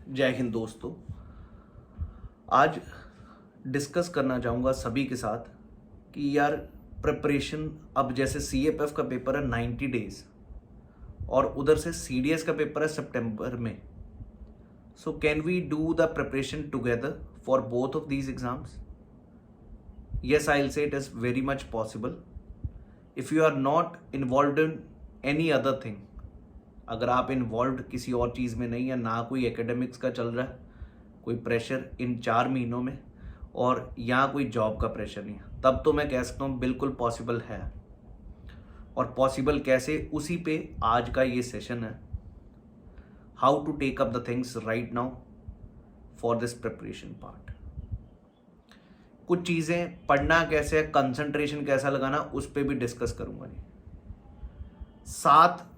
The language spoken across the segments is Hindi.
जय हिंद दोस्तों। आज डिस्कस करना चाहूँगा सभी के साथ कि यार प्रिपरेशन अब जैसे CFF का पेपर है 90 डेज और उधर से CDS का पेपर है सितंबर में। So can we do the preparation together for both of these exams? Yes, I'll say it is very much possible. If you are not involved in any other thing, अगर आप इन्वॉल्व किसी और चीज़ में नहीं है, ना कोई एकेडमिक्स का चल रहा है, कोई प्रेशर इन 4 महीनों में और यहाँ कोई जॉब का प्रेशर नहीं है, तब तो मैं कह सकता हूँ बिल्कुल पॉसिबल है। और पॉसिबल कैसे, उसी पे आज का ये सेशन है, how to take up the things right now for this preparation part. कुछ चीज़ें पढ़ना कैसे है, कंसंट्रेशन कैसा लगाना, उस पर भी डिस्कस करूँगा। 7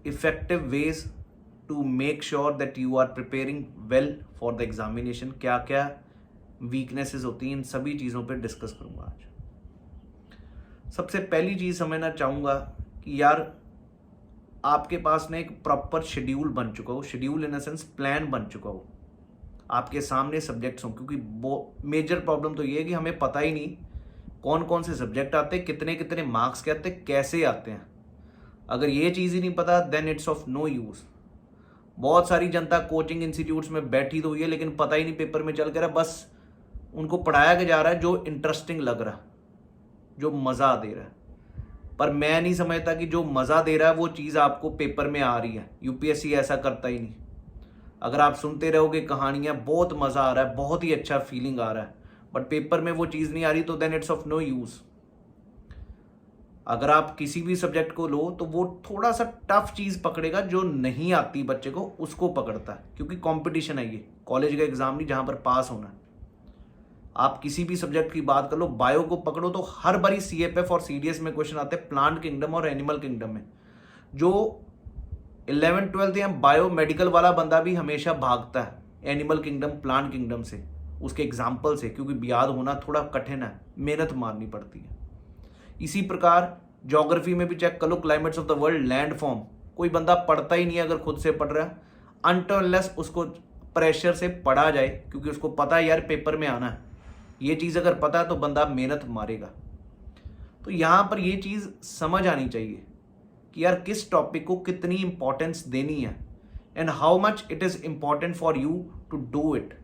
effective ways to make sure that you are preparing well for the examination। क्या क्या वीकनेसेस होती हैं, इन सभी चीज़ों पे डिस्कस करूँगा आज। सबसे पहली चीज़ समझना चाहूँगा कि यार आपके पास ना एक प्रॉपर शेड्यूल बन चुका हो, schedule in the sense plan बन चुका हो, आपके सामने सब्जेक्ट्स हों। क्योंकि मेजर प्रॉब्लम तो ये है कि हमें पता ही नहीं कौन कौन से सब्जेक्ट आते हैं, कितने कितने मार्क्स के आते हैं, कैसे आते हैं। अगर ये चीज़ ही नहीं पता then it's of no use. बहुत सारी जनता कोचिंग इंस्टीट्यूट्स में बैठी तो हुई है, लेकिन पता ही नहीं पेपर में चल के रहा, बस उनको पढ़ाया के जा रहा है जो इंटरेस्टिंग लग रहा है, जो मज़ा दे रहा है। पर मैं नहीं समझता कि जो मज़ा दे रहा है वो चीज़ आपको पेपर में आ रही है। UPSC ऐसा करता ही नहीं। अगर आप सुनते रहोगे कहानियाँ, बहुत मज़ा आ रहा है, बहुत ही अच्छा फीलिंग आ रहा है, बट पेपर में वो चीज़ नहीं आ रही, तो then it's of no use. अगर आप किसी भी सब्जेक्ट को लो तो वो थोड़ा सा टफ चीज़ पकड़ेगा, जो नहीं आती बच्चे को उसको पकड़ता है, क्योंकि कंपटीशन है, ये कॉलेज का एग्जाम नहीं जहाँ पर पास होना है। आप किसी भी सब्जेक्ट की बात कर लो, बायो को पकड़ो तो हर बारी CFF और CDS में क्वेश्चन आते हैं प्लांट किंगडम और एनिमल किंगडम में। जो 11th 12th या बायो मेडिकल वाला बंदा भी हमेशा भागता है एनिमल किंगडम प्लांट किंगडम से, उसके एग्जाम्पल से, क्योंकि याद होना थोड़ा कठिन है, मेहनत मारनी पड़ती है। इसी प्रकार ज्योग्राफी में भी चेक कर लो, climates of the world, land form, कोई बंदा पढ़ता ही नहीं है अगर खुद से पढ़ रहा है, अनटिल अनलेस उसको प्रेशर से पढ़ा जाए, क्योंकि उसको पता है यार पेपर में आना है। ये चीज़ अगर पता है तो बंदा मेहनत मारेगा। तो यहाँ पर ये चीज़ समझ आनी चाहिए कि यार किस टॉपिक को कितनी इंपॉर्टेंस देनी है and how much it is important for you to do it.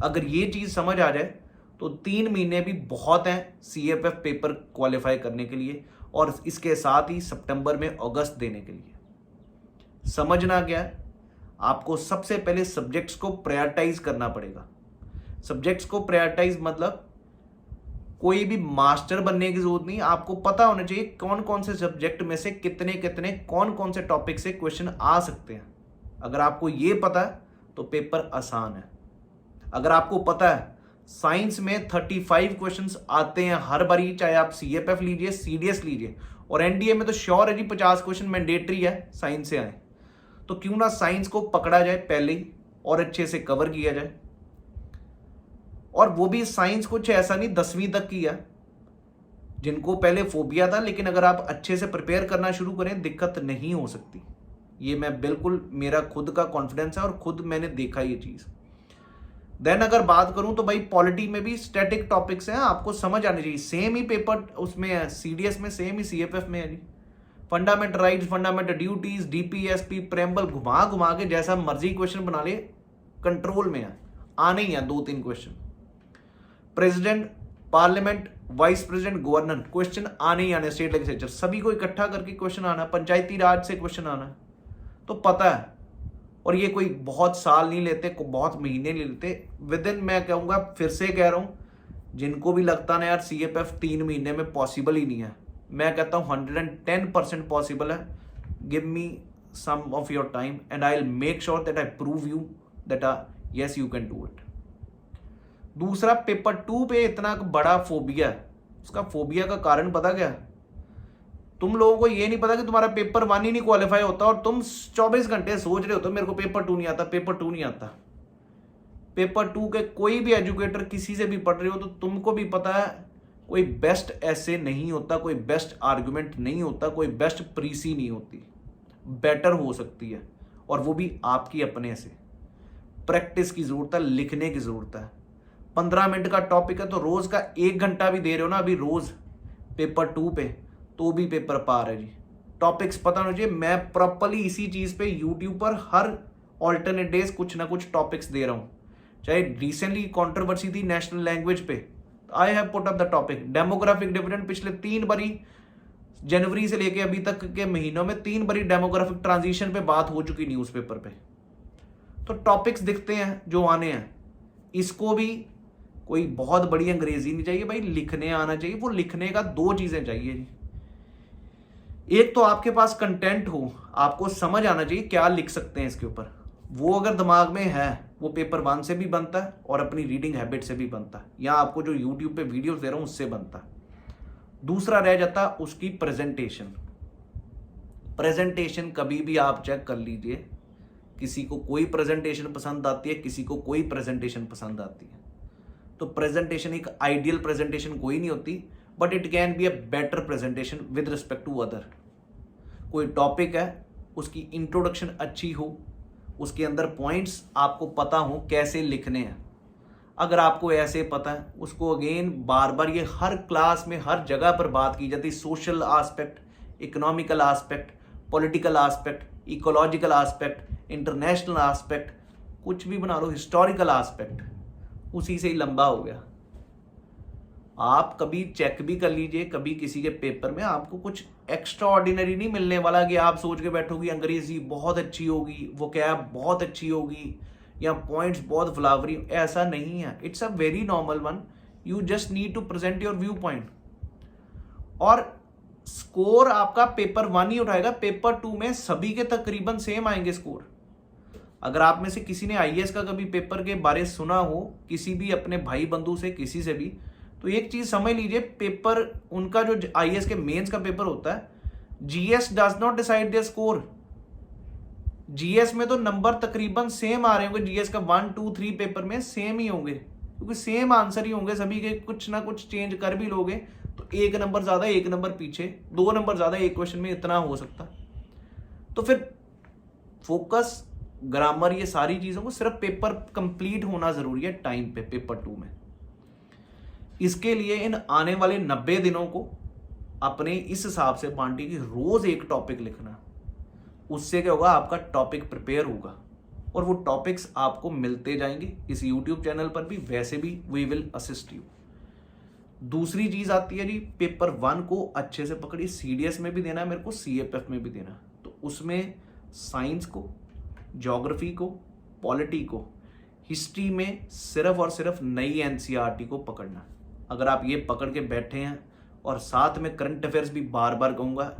अगर ये चीज़ समझ आ जाए तो 3 महीने भी बहुत हैं CFF पेपर क्वालिफाई करने के लिए, और इसके साथ ही सितंबर में अगस्त देने के लिए। समझना क्या है, आपको सबसे पहले सब्जेक्ट्स को प्रायोरिटाइज करना पड़ेगा। सब्जेक्ट्स को प्रायोरिटाइज मतलब कोई भी मास्टर बनने की जरूरत नहीं, आपको पता होना चाहिए कौन कौन से सब्जेक्ट में से कितने कितने कौन कौन से टॉपिक से क्वेश्चन आ सकते हैं। अगर आपको ये पता है तो पेपर आसान है। अगर आपको पता है साइंस में 35 क्वेश्चंस आते हैं हर बारी, चाहे आप CFF लीजिए, CDS लीजिए, और NDA में तो श्योर है जी 50 क्वेश्चन मैंडेटरी है साइंस से आए। तो क्यों ना साइंस को पकड़ा जाए पहले ही और अच्छे से कवर किया जाए। और वो भी साइंस कुछ ऐसा नहीं 10वीं तक की है, जिनको पहले फोबिया था, लेकिन अगर आप अच्छे से प्रिपेयर करना शुरू करें दिक्कत नहीं हो सकती। ये मैं बिल्कुल, मेरा खुद का कॉन्फिडेंस है और खुद मैंने देखा ये चीज़। देन अगर बात करूं तो भाई पॉलिटी में भी स्टैटिक टॉपिक्स हैं, आपको समझ आने चाहिए। सेम ही पेपर उसमें है, CDS में सेम ही CFF में है जी। Fundamental rights, fundamental duties, DPSP, preamble, घुमा घुमा के जैसा मर्जी क्वेश्चन बना ले, कंट्रोल में है, आने ही है 2-3 question. President, parliament, vice president, governor, question आने ही आने। स्टेट लेजिस्लेचर, सभी को इकट्ठा करके क्वेश्चन आना, पंचायती राज से क्वेश्चन आना, तो पता है। और ये कोई बहुत साल नहीं लेते, को बहुत महीने नहीं लेते, विद इन, मैं कहूँगा, फिर से कह रहा हूँ, जिनको भी लगता ना यार CFF 3 महीने में पॉसिबल ही नहीं है, मैं कहता हूँ 110% पॉसिबल है। Give me some of your time and I will make sure that I prove you that yes you can do it. दूसरा, पेपर 2 पे इतना बड़ा फोबिया है, उसका फोबिया का कारण पता क्या है? तुम लोगों को ये नहीं पता कि तुम्हारा पेपर 1 ही नहीं क्वालिफाई होता और तुम 24 घंटे सोच रहे हो तो मेरे को पेपर 2 नहीं आता, पेपर 2 नहीं आता। पेपर 2 के कोई भी एजुकेटर किसी से भी पढ़ रहे हो तो तुमको भी पता है कोई बेस्ट ऐसे नहीं होता, कोई बेस्ट आर्गुमेंट नहीं होता, कोई बेस्ट प्रीसी नहीं होती। बेटर हो सकती है, और वो भी आपकी अपने से। प्रैक्टिस की ज़रूरत है, लिखने की ज़रूरत है। 15 मिनट का टॉपिक है तो रोज़ का 1 घंटा भी दे रहे हो ना अभी रोज़ पेपर 2 पे, तो भी पेपर पार है जी। टॉपिक्स पता होना चाहिए। मैं प्रॉपरली इसी चीज़ पे यूट्यूब पर हर ऑल्टरनेट डेज कुछ ना कुछ टॉपिक्स दे रहा हूँ। चाहे रिसेंटली कंट्रोवर्सी थी नेशनल लैंग्वेज पे, I have put up the topic. Demographic dividend पिछले 3 बारी, जनवरी से लेके अभी तक के महीनों में 3 बारी डेमोग्राफिक ट्रांजिशन पे बात हो चुकी न्यूज़पेपर पे। तो टॉपिक्स दिखते हैं जो आने हैं। इसको भी कोई बहुत बड़ी अंग्रेजी नहीं चाहिए भाई, लिखने आना चाहिए। वो लिखने का 2 चीजें चाहिए जी। एक तो आपके पास कंटेंट हो, आपको समझ आना चाहिए क्या लिख सकते हैं इसके ऊपर। वो अगर दिमाग में है, वो पेपर 1 से भी बनता है और अपनी रीडिंग हैबिट से भी बनता है, या आपको जो यूट्यूब पे वीडियोस दे रहा हूं उससे बनता है। दूसरा रह जाता है उसकी प्रेजेंटेशन। प्रेजेंटेशन कभी भी आप चेक कर लीजिए, किसी को कोई प्रेजेंटेशन पसंद आती है, किसी को कोई प्रेजेंटेशन पसंद आती है। तो प्रेजेंटेशन एक आइडियल प्रेजेंटेशन कोई नहीं होती, but it can be a better presentation with respect to other. कोई टॉपिक है, उसकी इंट्रोडक्शन अच्छी हो, उसके अंदर पॉइंट्स आपको पता हो कैसे लिखने हैं। अगर आपको ऐसे पता है, उसको अगेन बार बार ये हर क्लास में हर जगह पर बात की जाती है। Social aspect, economical aspect, political aspect, ecological aspect, international aspect, कुछ भी बना लो, हिस्टोरिकल आस्पेक्ट, उसी से ही लंबा हो गया। आप कभी चेक भी कर लीजिए, कभी किसी के पेपर में आपको कुछ एक्स्ट्रा ऑर्डिनरी नहीं मिलने वाला कि आप सोच के बैठोगी अंग्रेजी बहुत अच्छी होगी, वोकैब बहुत अच्छी होगी, या पॉइंट्स बहुत फ्लावरी। ऐसा नहीं है। It's a very normal one. You just need to present your view point. और स्कोर आपका पेपर 1 ही उठाएगा, पेपर 2 में सभी के तकरीबन सेम आएंगे स्कोर। अगर आप में से किसी ने आईएएस का कभी पेपर के बारे सुना हो, किसी भी अपने भाई बंधु से, किसी से भी, तो एक चीज समझ लीजिए, पेपर उनका जो आईएएस के मेंस का पेपर होता है, GS does not decide their score. GS में तो नंबर तकरीबन सेम आ रहे होंगे, जीएस का 1, 2, 3 पेपर में सेम ही होंगे, क्योंकि सेम आंसर ही होंगे सभी के। कुछ ना कुछ चेंज कर भी लोगे तो 1 नंबर ज्यादा, 1 नंबर पीछे, 2 नंबर ज्यादा, एक क्वेश्चन में इतना हो सकता। तो फिर फोकस, ग्रामर, ये सारी चीजों को, सिर्फ पेपर कंप्लीट होना जरूरी है टाइम पे पेपर 2 में। इसके लिए इन आने वाले 90 दिनों को अपने इस हिसाब से बांटिए कि रोज एक टॉपिक लिखना। उससे क्या होगा, आपका टॉपिक प्रिपेयर होगा और वो टॉपिक्स आपको मिलते जाएंगे इस यूट्यूब चैनल पर भी, वैसे भी वी विल असिस्ट यू। दूसरी चीज आती है जी, पेपर 1 को अच्छे से पकड़िए। सीडीएस में भी देना है मेरे को, सीएपीएफ में भी देना है। तो उसमें साइंस को, ज्योग्राफी को, पॉलिटी को, हिस्ट्री में सिर्फ और सिर्फ नई एनसीईआरटी को पकड़ना। अगर आप ये पकड़ के बैठे हैं, और साथ में करंट अफेयर्स भी बार बार कहूँगा,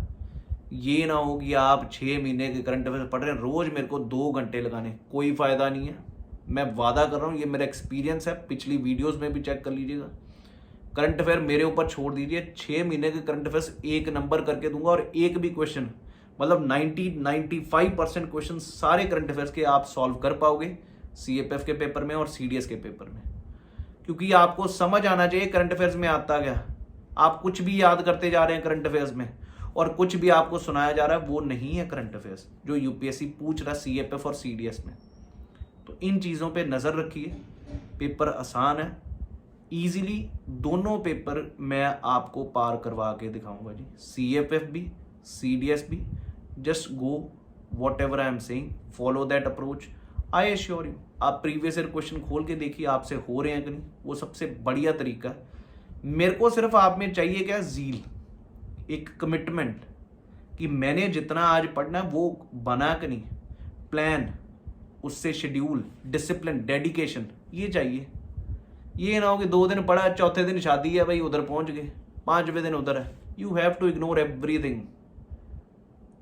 ये ना हो कि आप 6 महीने के करंट अफेयर्स पढ़ रहे हैं, रोज मेरे को 2 घंटे लगाने, कोई फायदा नहीं है। मैं वादा कर रहा हूँ, ये मेरा एक्सपीरियंस है, पिछली वीडियोस में भी चेक कर लीजिएगा। करंट अफेयर मेरे ऊपर छोड़ दीजिए, 6 महीने के करंट अफेयर्स 1 नंबर करके दूंगा, और एक भी क्वेश्चन, मतलब 90-95% क्वेश्चन सारे करंट अफेयर्स के आप सॉल्व कर पाओगे सीएपीएफ के पेपर में और सीडीएस के पेपर में। क्योंकि आपको समझ आना चाहिए करंट अफेयर्स में आता क्या। आप कुछ भी याद करते जा रहे हैं करंट अफेयर्स में, और कुछ भी आपको सुनाया जा रहा है, वो नहीं है करंट अफेयर्स जो यूपीएससी पूछ रहा है सीएपीएफ और सीडीएस में। तो इन चीज़ों पे नज़र रखिए। पेपर आसान है, इजीली दोनों पेपर मैं आपको पार करवा के दिखाऊंगा जी, सीएपीएफ भी, सीडीएस भी। Just go what ever I am saying, follow that approach, I assure you. आप प्रीवियस ईयर क्वेश्चन खोल के देखिए आपसे हो रहे हैं कि नहीं, वो सबसे बढ़िया तरीका है। मेरे को सिर्फ आप में चाहिए क्या, ज़ील, एक कमिटमेंट कि मैंने जितना आज पढ़ना है वो बना कि नहीं, प्लान, उससे शेड्यूल, डिसिप्लिन, डेडिकेशन, ये चाहिए। ये ना हो कि 2 दिन पढ़ा, चौथे दिन शादी है भाई, उधर पहुंच गए, 5वें दिन उधर है। You have to ignore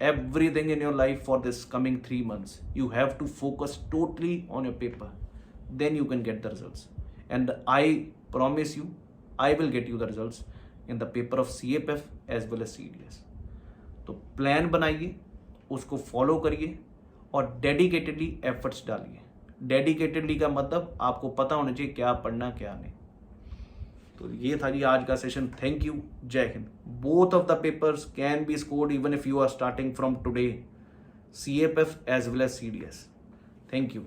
everything in your life for this coming 3 months. You have to focus totally on your paper, then you can get the results, and I promise you I will get you the results in the paper of CAPF as well as CDS. तो प्लान बनाइए, उसको फॉलो करिए और डेडिकेटेडली एफर्ट्स डालिए। डेडिकेटेडली का मतलब आपको पता होना चाहिए क्या पढ़ना क्या नहीं। तो ये था जी आज का सेशन। थैंक यू, जय हिंद। Both of the papers can be scored even if you are starting from today, CAPF as well as CDS. Thank you.